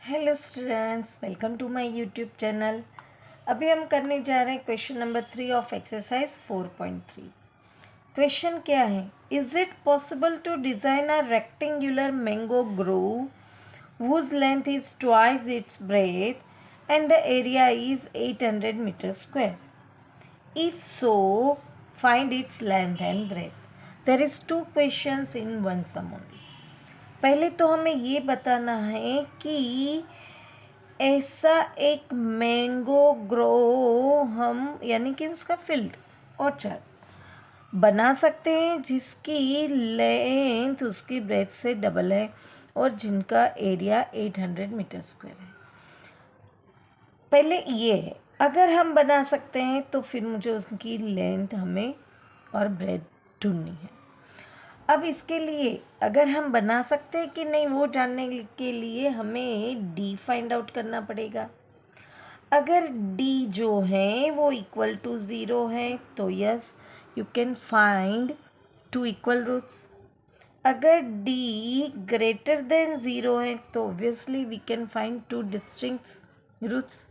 Hello students, welcome to my YouTube channel. अभी हम करने जा रहे हैं question number 3 of exercise 4.3। Question क्या है? Is it possible to design a rectangular mango grove whose length is twice its breadth and the area is 800 meters square? If so, find its length and breadth. There is two questions in one sum only. पहले तो हमें ये बताना है कि ऐसा एक mango grow हम यानी कि उसका फील्ड ऑर्चर्ड बना सकते हैं जिसकी लेंथ उसकी ब्रेथ से डबल है और जिनका एरिया 800 मीटर स्क्वायर है। पहले ये है, अगर हम बना सकते हैं तो फिर मुझे उसकी लेंथ हमें और ब्रेथ ढूंढनी है। अब इसके लिए अगर हम बना सकते हैं कि नहीं वो जानने के लिए हमें डी फाइंड आउट करना पड़ेगा। अगर डी जो है वो इक्वल टू ज़ीरो है तो yes you can find two equal roots. अगर डी ग्रेटर देन ज़ीरो है तो obviously we can find two distinct roots.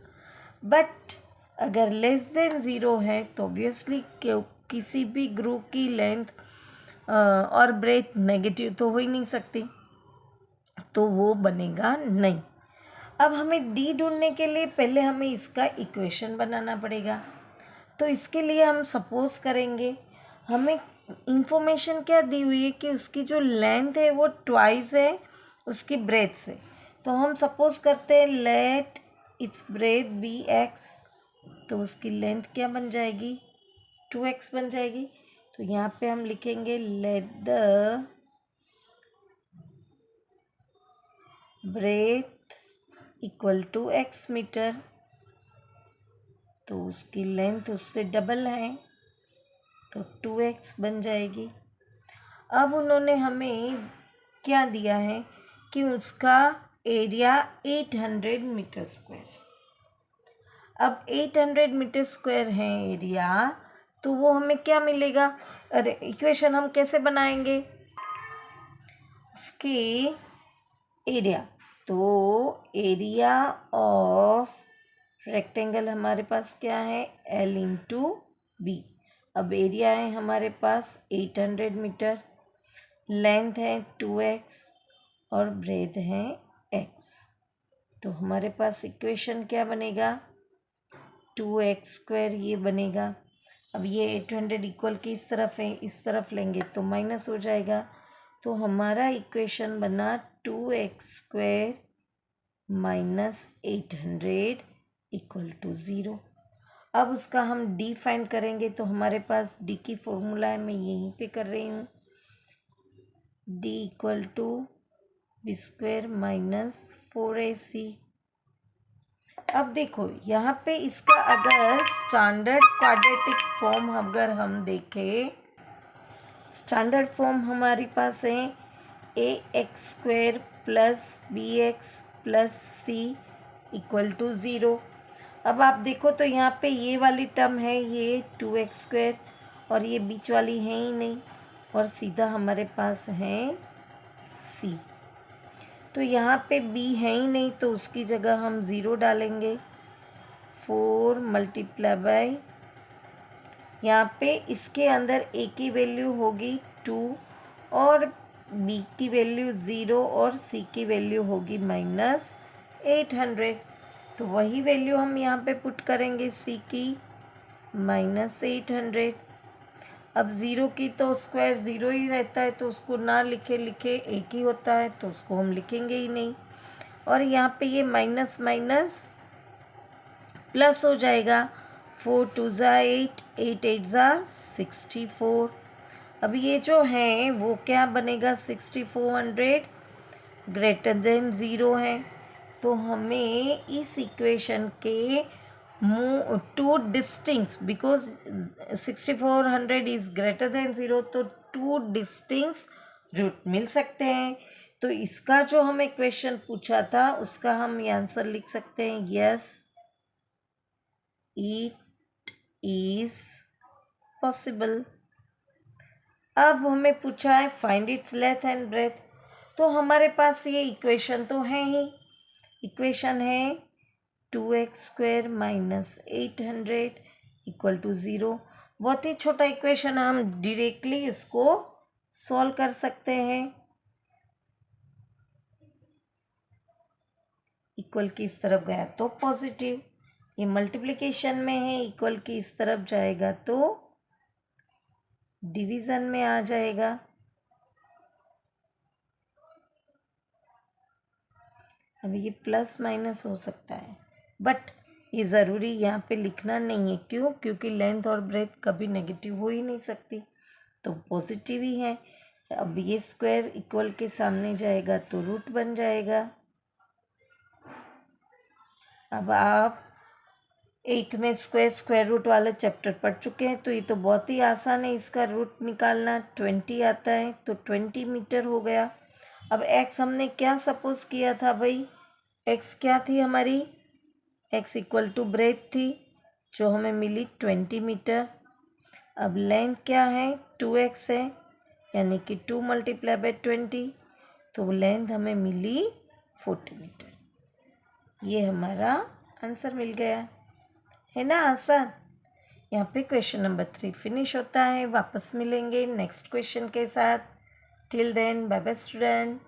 But अगर लेस देन ज़ीरो है तो ऑब्वियसली किसी भी ग्रुप की लेंथ और ब्रेथ नेगेटिव तो हो ही नहीं सकती, तो वो बनेगा नहीं। अब हमें डी ढूंढने के लिए पहले हमें इसका इक्वेशन बनाना पड़ेगा। तो इसके लिए हम सपोज करेंगे, हमें इंफॉर्मेशन क्या दी हुई है कि उसकी जो लेंथ है वो ट्वाइस है उसकी ब्रेथ से। तो हम सपोज करते हैं let its breadth be x, तो उसकी लेंथ क्या बन जाएगी? 2x बन जाएगी। तो यहाँ पे हम लिखेंगे let the breadth equal to x metre, तो उसकी लेंथ उससे डबल है तो 2x बन जाएगी। अब उन्होंने हमें क्या दिया है कि उसका एरिया 800 मीटर स्क्वायर है। अब 800 मीटर स्क्वायर है एरिया, तो वो हमें क्या मिलेगा? अरे इक्वेशन हम कैसे बनाएंगे उसकी एरिया? तो एरिया ऑफ रेक्टेंगल हमारे पास क्या है? L into B. अब एरिया है हमारे पास 800 मीटर, लेंथ है 2x और ब्रेथ है x। तो हमारे पास इक्वेशन क्या बनेगा? 2x स्क्वायर ये बनेगा। अब ये 800 इक्वल की इस तरफ है, इस तरफ लेंगे तो माइनस हो जाएगा। तो हमारा इक्वेशन बना 2x square minus 800 equal to zero. अब उसका हम डी फाइंड करेंगे तो हमारे पास डी की फॉर्मूला है, मैं यहीं पे कर रही हूँ। D equal to B square minus 4ac। अब देखो यहाँ पे इसका अगर स्टैंडर्ड क्वाड्रेटिक फॉर्म अगर हम देखें, स्टैंडर्ड फॉर्म हमारे पास है A X square plus B X plus C equal to zero. अब आप देखो तो यहाँ पे ये वाली टर्म है ये 2x स्क्वायर और ये बीच वाली है ही नहीं और सीधा हमारे पास है सी। तो यहाँ पे b है ही नहीं तो उसकी जगह हम ज़ीरो डालेंगे। 4 मल्टीप्लाई बाय, यहाँ पे इसके अंदर a की वैल्यू होगी 2 और b की वैल्यू 0 और c की वैल्यू होगी माइनस 800। तो वही वैल्यू हम यहाँ पे पुट करेंगे c की माइनस 800। अब ज़ीरो की तो स्क्वायर ज़ीरो ही रहता है तो उसको ना लिखे लिखे एक ही होता है तो उसको हम लिखेंगे ही नहीं। और यहाँ पे ये माइनस माइनस प्लस हो जाएगा। 4 2 ज़ा 8, 8 8 ज़ा 64। अब ये जो है वो क्या बनेगा? 6400 ग्रेटर देन ज़ीरो है। तो हमें इस इक्वेशन के two distinct, because 6400 is greater than zero, तो टू डिस्टिंक्ट रूट मिल सकते हैं। तो इसका जो हमें क्वेश्चन पूछा था उसका हम ये आंसर लिख सकते हैं, यस इट इज पॉसिबल। अब हमें पूछा है find its length and breadth, तो हमारे पास ये इक्वेशन तो है ही, इक्वेशन है 2x² माइनस 800 इक्वल टू 0। बहुत ही छोटा इक्वेशन, हम डायरेक्टली इसको सॉल्व कर सकते हैं। इक्वल की इस तरफ गया तो पॉजिटिव, ये मल्टीप्लिकेशन में है, इक्वल की इस तरफ जाएगा तो डिवीज़न में आ जाएगा। अब ये प्लस माइनस हो सकता है, बट ये ज़रूरी यहाँ पे लिखना नहीं है। क्यों? क्योंकि लेंथ और ब्रेथ कभी नेगेटिव हो ही नहीं सकती, तो पॉजिटिव ही है। अब ये स्क्वायर इक्वल के सामने जाएगा तो रूट बन जाएगा। अब आप 8th में स्क्वायर रूट वाला चैप्टर पढ़ चुके हैं, तो ये तो बहुत ही आसान है। इसका रूट निकालना 20 आता है, तो 20 मीटर हो गया। अब एक्स हमने क्या सपोज किया था भाई? एक्स क्या थी हमारी? एक्स इक्वल टू ब्रेथ थी, जो हमें मिली 20 मीटर। अब लेंथ क्या है? 2x है, यानी कि 2 मल्टीप्लाई बाय 20, तो लेंथ हमें मिली 40 मीटर। ये हमारा आंसर मिल गया, है ना आसान। यहाँ पे क्वेश्चन नंबर 3 फिनिश होता है। वापस मिलेंगे नेक्स्ट क्वेश्चन के साथ। Till then bye bye student.